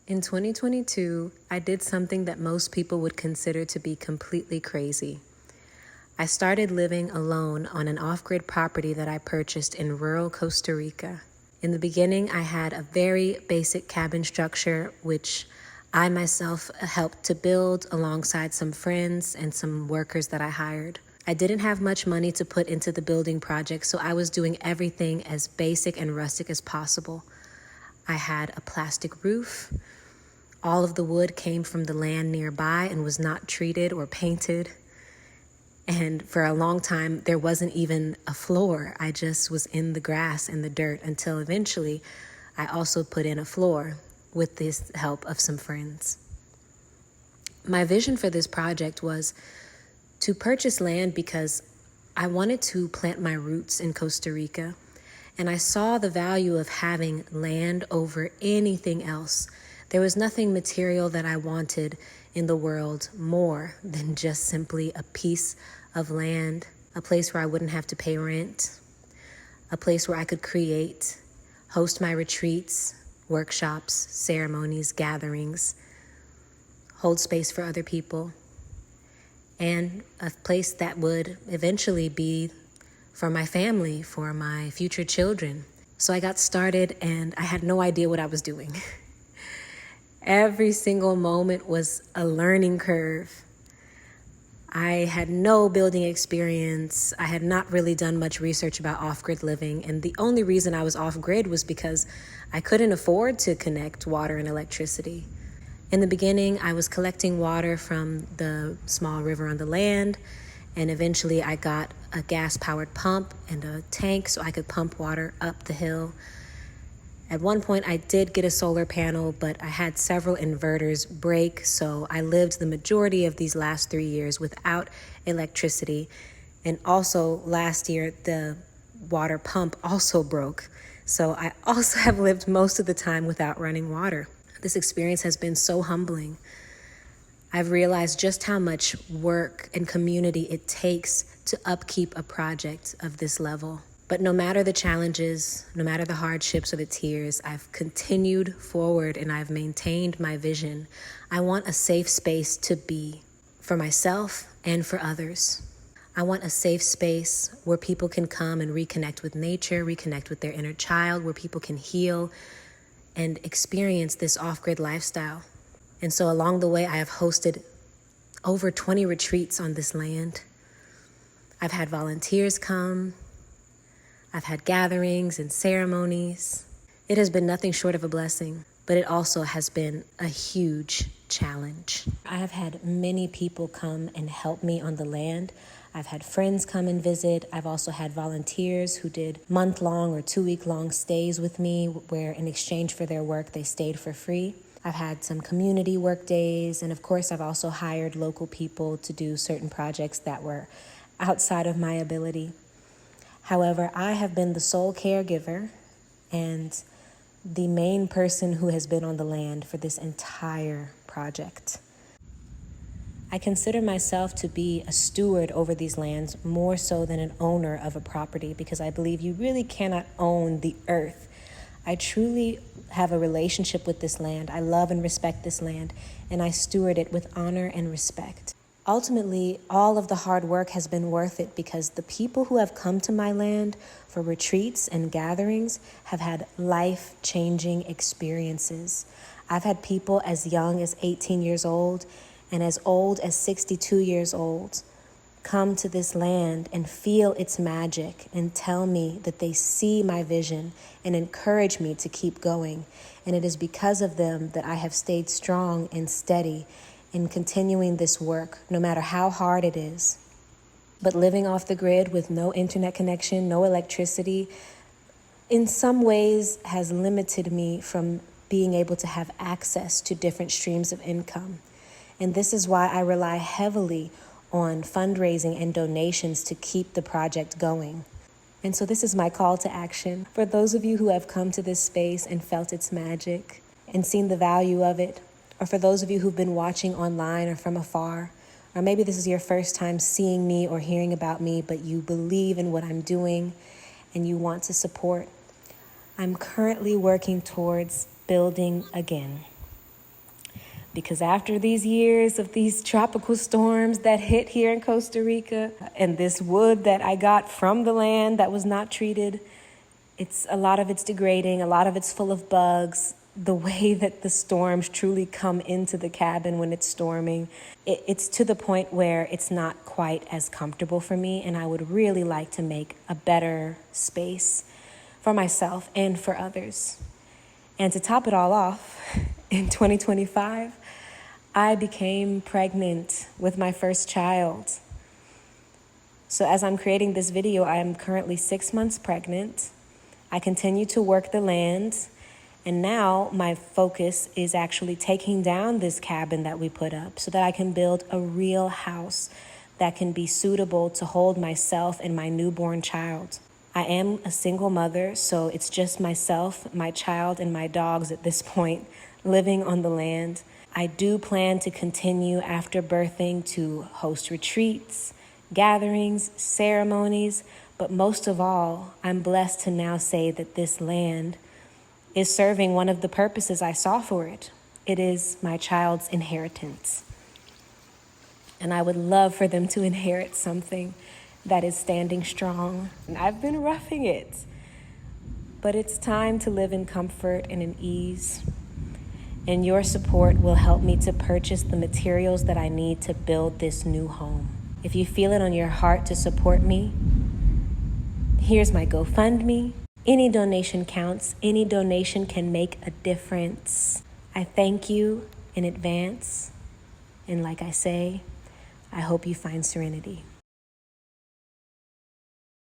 In 2022, I did something that most people would consider to be completely crazy. I started living alone on an off-grid property that I purchased in rural Costa Rica. In the beginning, I had a very basic cabin structure, which I myself helped to build alongside some friends and some workers that I hired. I didn't have much money to put into the building project, so I was doing everything as basic and rustic as possible. I had a plastic roof. All of the wood came from the land nearby and was not treated or painted. And for a long time, there wasn't even a floor. I just was in the grass and the dirt until eventually I also put in a floor with the help of some friends. My vision for this project was to purchase land because I wanted to plant my roots in Costa Rica. And I saw the value of having land over anything else. There was nothing material that I wanted in the world more than just simply a piece of land, a place where I wouldn't have to pay rent, a place where I could create, host my retreats, workshops, ceremonies, gatherings, hold space for other people, and a place that would eventually be for my family, for my future children. So I got started and I had no idea what I was doing. Every single moment was a learning curve. I had no building experience. I had not really done much research about off-grid living. And the only reason I was off-grid was because I couldn't afford to connect water and electricity. In the beginning, I was collecting water from the small river on the land. And eventually I got a gas-powered pump and a tank so I could pump water up the hill. At one point I did get a solar panel, but I had several inverters break, so I lived the majority of these last 3 years without electricity. And also last year, the water pump also broke. So I also have lived most of the time without running water. This experience has been so humbling. I've realized just how much work and community it takes to upkeep a project of this level. But no matter the challenges, no matter the hardships or the tears, I've continued forward and I've maintained my vision. I want a safe space to be for myself and for others. I want a safe space where people can come and reconnect with nature, reconnect with their inner child, where people can heal and experience this off-grid lifestyle. And so along the way, I have hosted over 20 retreats on this land. I've had volunteers come. I've had gatherings and ceremonies. It has been nothing short of a blessing, but it also has been a huge challenge. I have had many people come and help me on the land. I've had friends come and visit. I've also had volunteers who did month-long or 2-week-long stays with me, where in exchange for their work, they stayed for free. I've had some community work days, and of course, I've also hired local people to do certain projects that were outside of my ability. However, I have been the sole caregiver and the main person who has been on the land for this entire project. I consider myself to be a steward over these lands more so than an owner of a property, because I believe you really cannot own the earth. I truly have a relationship with this land. I love and respect this land, and I steward it with honor and respect. Ultimately, all of the hard work has been worth it because the people who have come to my land for retreats and gatherings have had life-changing experiences. I've had people as young as 18 years old and as old as 62 years old come to this land and feel its magic and tell me that they see my vision and encourage me to keep going. And it is because of them that I have stayed strong and steady in continuing this work, no matter how hard it is. But living off the grid with no internet connection, no electricity, in some ways has limited me from being able to have access to different streams of income. And this is why I rely heavily on fundraising and donations to keep the project going. And so this is my call to action. For those of you who have come to this space and felt its magic and seen the value of it, or for those of you who've been watching online or from afar, or maybe this is your first time seeing me or hearing about me, but you believe in what I'm doing and you want to support, I'm currently working towards building again. Because after these years of these tropical storms that hit here in Costa Rica, and this wood that I got from the land that was not treated, a lot of it's degrading, a lot of it's full of bugs. The way that the storms truly come into the cabin when it's storming, it's to the point where it's not quite as comfortable for me, and I would really like to make a better space for myself and for others. And to top it all off, in 2025, I became pregnant with my first child. So as I'm creating this video, I am currently 6 months pregnant. I continue to work the land, and now my focus is actually taking down this cabin that we put up so that I can build a real house that can be suitable to hold myself and my newborn child. I am a single mother, so it's just myself, my child, and my dogs at this point living on the land. I do plan to continue after birthing to host retreats, gatherings, ceremonies, but most of all, I'm blessed to now say that this land is serving one of the purposes I saw for it. It is my child's inheritance. And I would love for them to inherit something that is standing strong. And I've been roughing it, but it's time to live in comfort and in ease. And your support will help me to purchase the materials that I need to build this new home. If you feel it on your heart to support me, here's my GoFundMe. Any donation counts. Any donation can make a difference. I thank you in advance. And like I say, I hope you find serenity.